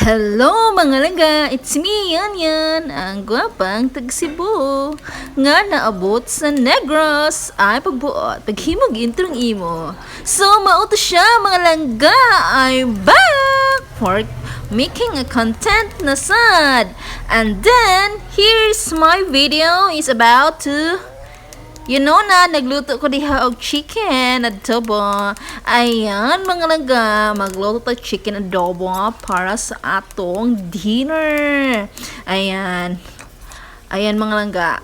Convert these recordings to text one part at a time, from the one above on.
Hello mga langga! It's me, Yan, ang gwapang tag-Cebu nga naabot sa Negros ay pagbuot, paghimog introng imo. So, mauto siya mga langga ay back for making a content na sad. And then, here's my video is about to nagluto ko diha og chicken adobo. Ayan, mga langga, magluto ta chicken adobo para sa atong dinner. Ayan. Ayan, mga langga.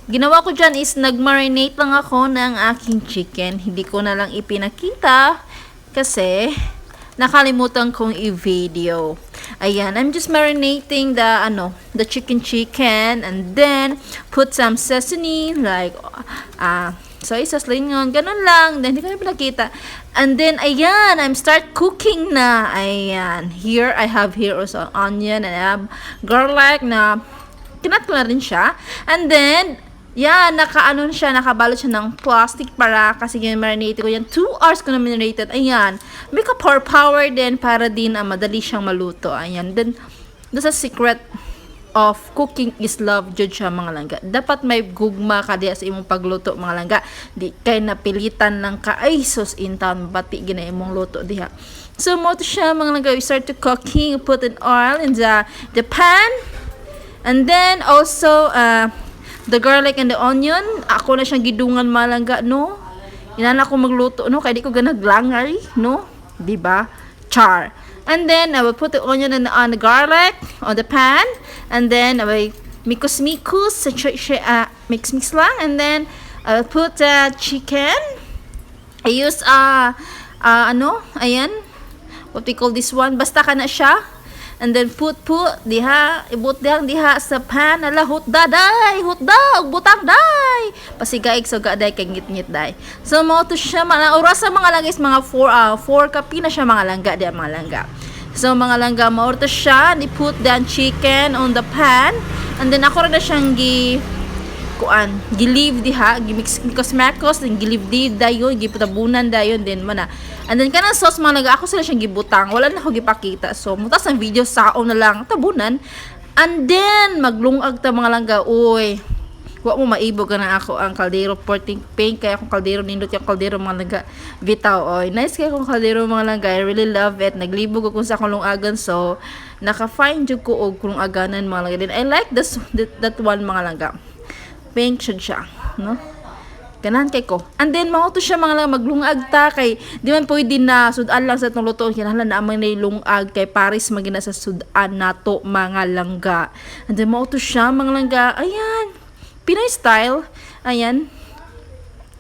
Ginawa ko dyan is nag-marinate lang ako ng aking chicken. Hindi ko na lang ipinakita kasi nakalimutan kong i-video. Ayan, I'm just marinating the chicken and then put some sesame like soy sauce, lingon, ganun lang. Then hindi ko na pinakita. And then ayan, I'm start cooking na. Ayan, here I have also onion and I have garlic na kinat ko na rin siya. And then nakabalot siya ng plastic para kasi marinate ko yan. 2 hours ko na marinated. Ayan. Make a power din para din madali siyang maluto. Ayan. Then, the secret of cooking is love. Jud siya mga langga. Dapat may gugma ka diya sa imong pagluto mga langga. Di kay napilitan ng kaaysos in town. Bati gina imong luto diha. So, mo to siya mga langga. We start to cooking. Put an oil in the pan. And then, also, the garlic and the onion, ako na siyang gidungan malangga, no? Inana ko magluto, no? Kaya di ko ganaglangay, no? Diba? Char. And then, I will put the onion and on the garlic on the pan. And then, I will mix lang. And then, I will put the chicken. I use, ayan. What we call this one? Basta ka na siya. And then put ibut diha sa pan ala hot daday butang day pasigaig so gaday kay ngit-ngit day. So mo to siya mga oras sa mga langis mga 4 kapi na siya mga langga diha mga langga. So mga langga mo to siya ni put the chicken on the pan and then ako ra na siyang gilive diha gimix makos then gilive dayon giputabunan dayon din mana. And then kanang sauce mga langga ako sila siyang gibutang wala na ako gipakita. So mutas ang video sao na lang tabunan and then maglungag ta mga langga. Uy, wa mo maibog na ako ang kaldero porting pink kaya akong kaldero nindot yung kaldero mga langga bitaw. Oy, nice kaya akong kaldero mga langga. I really love it. Naglibog ako sa akong lungagan so naka-find jud ko og kulungaganan mga langga. Then I like that one mga langga. Pink siya, no? Ganahan kay ko. And then mao to siya mga lang maglungag ta kay di man pwede na sudan lang sa itong luto kinahanglan na amang lungag kay Paris magina sa sudan nato mga langga. And then mao to siya mga langga. Ayan. Pinoy style. Ayan.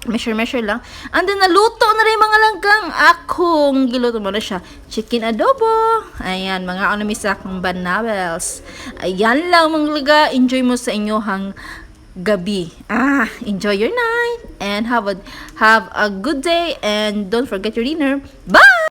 Measure lang. And then naluto na rin mga langgang akong giluto mo na siya. Chicken adobo. Ayan, mga misakong banabels. Ayan lang mga langga. Enjoy mo sa inyohang gabi. Enjoy your night and have a good day and don't forget your dinner. Bye!